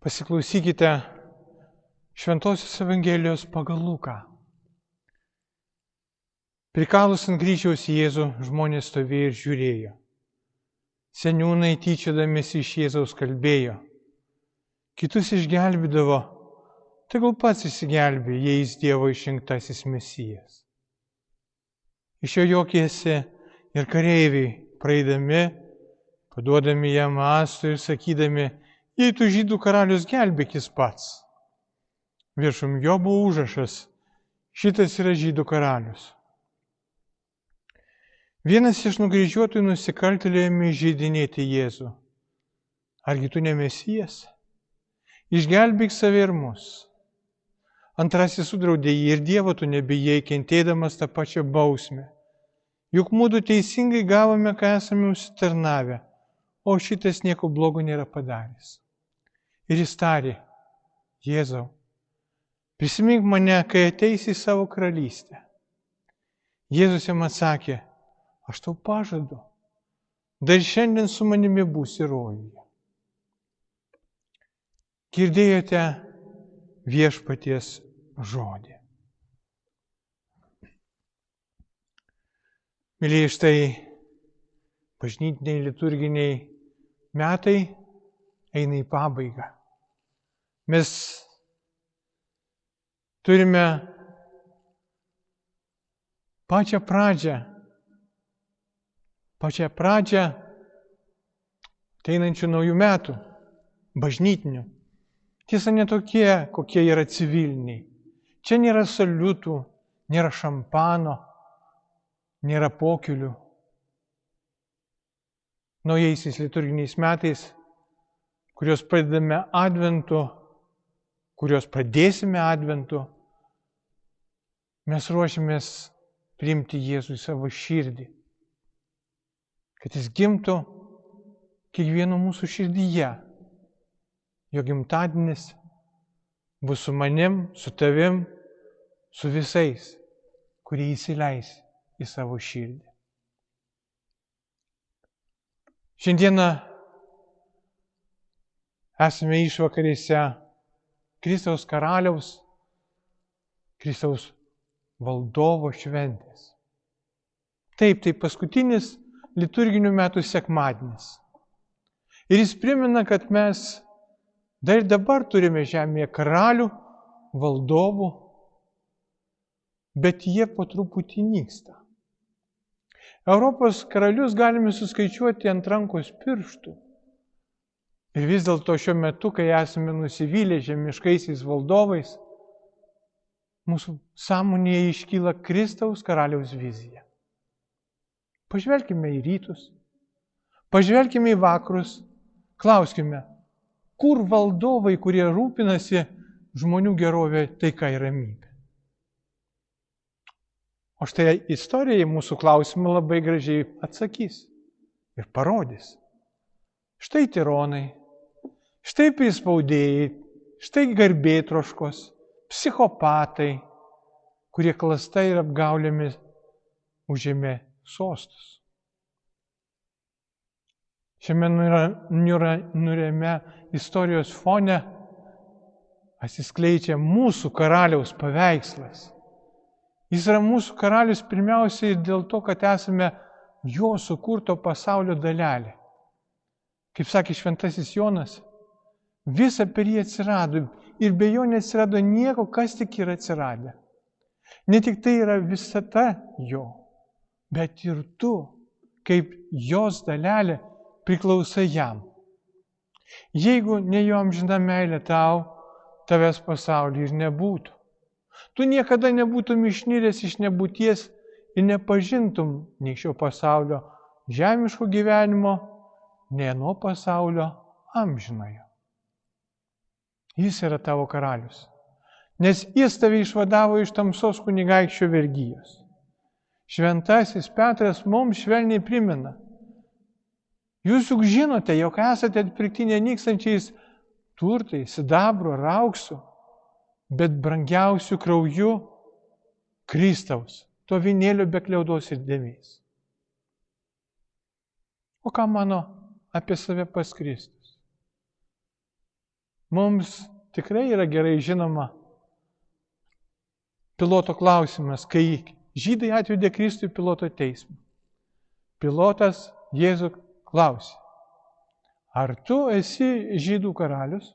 Pasiklausykite Šventosios Evangelijos pagal Luką. Prikalus ant kryžiaus Jėzų žmonės stovėjo ir žiūrėjo. Seniūnai tyčiodamiesi iš Jėzaus kalbėjo. Kitus išgelbėdavo, tegul pats išsigelbė, jei jis Dievo išrinktasis Mesijas. Iš jo juokėsi ir kareiviai, praeidami, paduodami jam mąstų ir sakydami, jei tu žydų karalius, gelbėkis pats. Viršum jo buvo užrašas, šitas yra žydų karalius. Vienas iš nukryžiuotųjų nusikaltėlių ėmė įžeidinėti Jėzų. Argi tu ne Mesijas? Išgelbėk save ir mus. Antrasis sudraudė jį, ir Dievo tu nebijai, kentėdamas tą pačią bausmę. Juk mūdu teisingai gavome, ką esame užsitarnavę, o šitas nieko blogo nėra padaręs. Ir jis tarė, Jėzau, prisimink mane, kai ateisi į savo karalystę. Jėzus jam atsakė, aš tau pažadu, dar šiandien su manimi būsi rojuje. Girdėjote viešpaties žodį. Mylėjai, štai bažnytiniai liturginiai metai eina į pabaigą. Mes turime pačią pradžią ateinančių naujų metų, bažnytinių. Tiesa, ne tokie, kokie yra civiliniai. Čia nėra saliutų, nėra šampano, nėra pokylių. Naujaisiais liturginiais metais, kuriuos pradedame adventu, kuriuos pradėsime adventu, mes ruošiamės priimti Jėzų į savo širdį. Kad jis gimtų kiekvieno mūsų širdyje. Jo gimtadienis bus su manim, su tavim, su visais, kurie įsileis į savo širdį. Šiandieną esame išvakarėse Kristaus karaliaus, Kristaus valdovo šventės. Taip, tai paskutinis liturginių metų sekmadienis. Ir jis primena, kad mes dar dabar turime žemėje karalių, valdovų, bet jie po truputį nyksta. Europos karalius galime suskaičiuoti ant rankos pirštų. Ir vis dėlto šiuo metu, kai esame nusivylę žemiškaisiais valdovais, mūsų sąmonėje iškyla Kristaus karaliaus vizija. Pažvelkime į rytus, pažvelkime į vakarus, klauskime, kur valdovai, kurie rūpinasi žmonių gerovė, taika ir ramybė. O štai istorija į mūsų klausimą labai gražiai atsakys ir parodys. Štai tironai, štai prispaudėjai, štai garbėtroškos, psichopatai, kurie klasta ir apgaulėmis užėmė sostus. Šiame niūriame istorijos fone atsiskleidžia mūsų karaliaus paveikslas. Jis yra mūsų karalius pirmiausiai ir dėl to, kad esame jo sukurto pasaulio dalelė. Kaip sakė šventasis Jonas, visa per jį atsirado ir be jo neatsirado nieko, kas tik yra atsiradę. Ne tik tai yra visata jo, bet ir tu, kaip jos dalelė, priklausai jam. Jeigu ne jo amžina meilė tau, tavęs pasaulyje ir nebūtų. Tu niekada nebūtum išniręs iš nebūties ir nepažintum nei šio pasaulio žemiško gyvenimo, nei nuo pasaulio amžinojo. Jis yra tavo karalius, nes jis tave išvadavo iš tamsos kunigaikščio vergijos. Šventasis Petras mums švelniai primena, jūs juk žinote, jog esate atpirkti nenykstančiais turtais, sidabru ar auksu, bet brangiausių krauju Kristaus, to vynėlio be kliaudos ir dėmės. O ką mano apie save pats Kristus? Mums tikrai yra gerai žinoma Piloto klausimas, kai žydai atvedė Kristų į Piloto teismą. Pilotas Jėzų klausė, ar tu esi žydų karalius?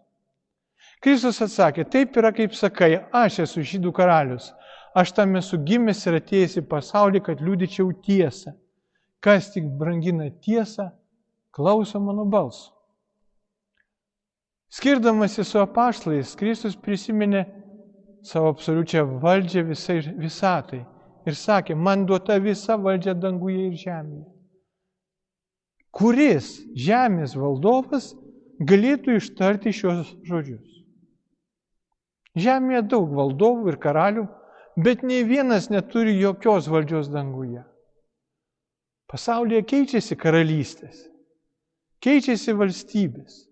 Kristus atsakė, taip yra kaip sakai, aš esu žydų karalius. Aš tam esu gimęs ir atėjęs į pasaulį, kad liudyčiau tiesą. Kas tik brangina tiesą, klauso mano balso. Skirdamasi su apaštalais, Kristus prisiminė savo absoliučią valdžią visai visatai ir sakė, man duota visa valdžia danguje ir žemėje. Kuris žemės valdovas galėtų ištarti šios žodžius? Žemėje daug valdovų ir karalių, bet nei vienas neturi jokios valdžios danguje. Pasaulyje keičiasi karalystės, keičiasi valstybės,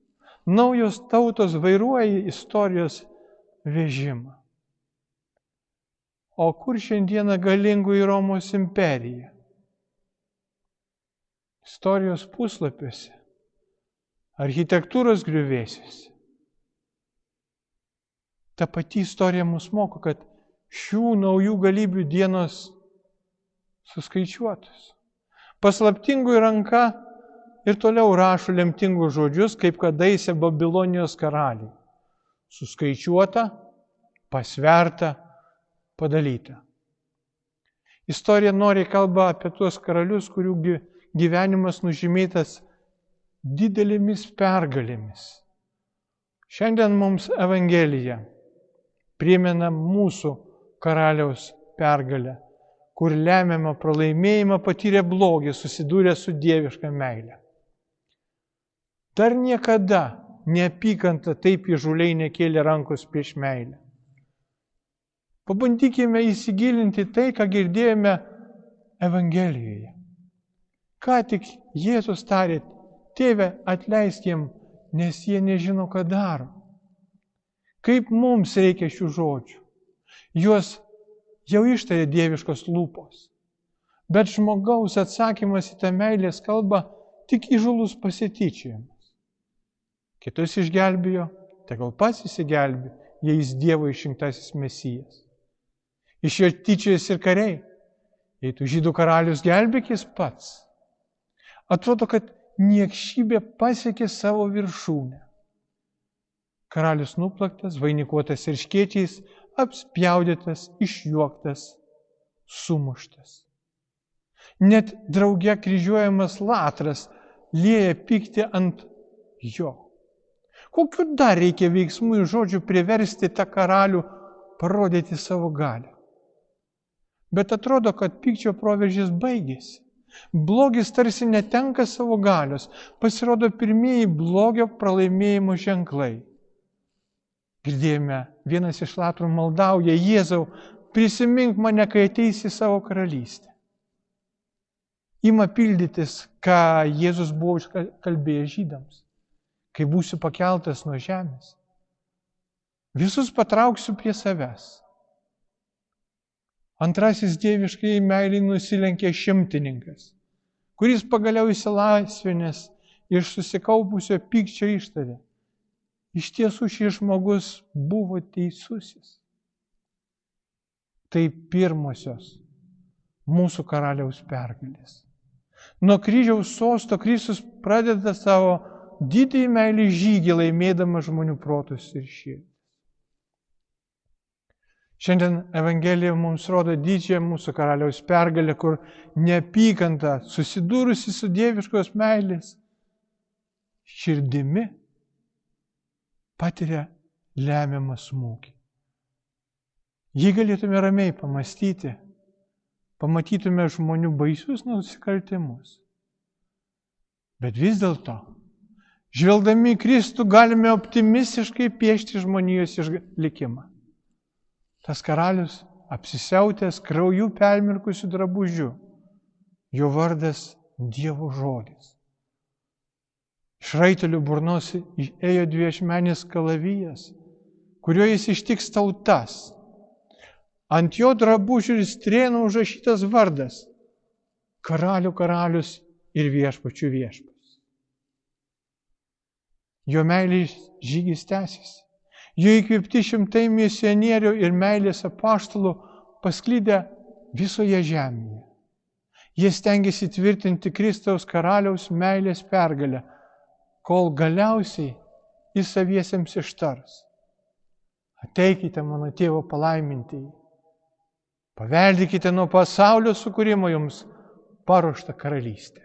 naujos tautos vairuoja istorijos vežimą. O kur šiandieną galingoji Romos imperija? Istorijos puslapiuose, architektūros griuvėsiuose. Ta pati istorija mus moko, kad šių naujų galybių dienos suskaičiuotos. Paslaptingųjų ranka ir toliau rašo lemtingus žodžius, kaip kadaise Babilonijos karaliai. Suskaičiuota, pasverta, padalyta. Istorija noriai kalba apie tuos karalius, kurių gyvenimas nužymėtas didelėmis pergalėmis. Šiandien mums Evangelija primena mūsų karaliaus pergalę, kur lemiamą pralaimėjimą patyrė blogis, susidūrė su dieviška meile. Dar niekada neapykanta taip įžūliai nekėlė rankos prieš meilę. Pabandykime įsigilinti tai, ką girdėjome Evangelijoje. Ką tik Jėzus tarė, Tėve, atleisk jiem, nes jie nežino, ką daro. Kaip mums reikia šių žodžių? Juos jau ištarė dieviškos lūpos. Bet žmogaus atsakymas į tą meilės kalbą tik įžūlus pasityčiojimas. Kitus išgelbėjo, tegul pats įsigelbė, jei jis Dievo išrinktasis Mesijas. Iš jo tyčiojasi ir kariai. Jei tu žydų karalius gelbėk jis pats. Atrodo, kad niekšybė pasiekė savo viršūnę. Karalius nuplaktas, vainikuotas erškėčiais, apspjaudytas, išjuoktas, sumuštas. Net drauge kryžiuojamas Latras lieja pyktį ant jo. Kokiu dar reikia veiksmų ir žodžių priversti tą karalių parodyti savo galią? Bet atrodo, kad pykčio proveržis baigėsi. Blogis tarsi netenka savo galios. Pasirodo pirmieji blogio pralaimėjimo ženklai. Girdėjome, vienas iš Latrų maldauja, Jėzau, prisimink mane, kai ateisi į savo karalystę. Ima pildytis, ką Jėzus buvo kalbėjęs žydams, kai būsiu pakeltas nuo žemės. Visus patrauksiu prie savęs. Antrasis dieviškai meiliai nusilenkė šimtininkas, kuris pagaliau įsilaisvinęs iš susikaupusio pykčio ištarė. Iš tiesų šis žmogus buvo teisusis. Tai pirmosios mūsų karaliaus pergalės. Nuo kryžiaus sosto Kristus pradeda savo didįjį meilį žygį, laimėdamas žmonių protus ir širdis. Šiandien Evangelija mums rodo didžiąją mūsų karaliaus pergalę, kur neapykanta, susidūrusi su dieviškos meilės širdimi, patiria lemiamą smūgį. Jei galėtume ramiai pamastyti, pamatytume žmonių baisius nusikaltimus. Bet vis dėlto, žvelgdami į Kristų, galime optimistiškai piešti žmonijos likimą. Tas karalius apsisiautęs krauju permirkusiu drabužiu, jo vardas Dievo žodis. Iš raitelių burnos ėjo dviašmenis kalavijas, kuriuo jis ištiks tautas. Ant jo drabužių ir strėnų užrašytas vardas – karalių karalius ir viešpačių viešpats. Jo meilės žygis tęsiasi. Jo įkvėpti šimtai misionierių ir meilės apaštalų pasklydę visoje žemėje. Jie stengiasi tvirtinti Kristaus karaliaus meilės pergalę, kol galiausiai jis saviesiems ištars: ateikite mano tėvo palaimintieji, paveldykite nuo pasaulio sukūrimo jums paruoštą karalystę.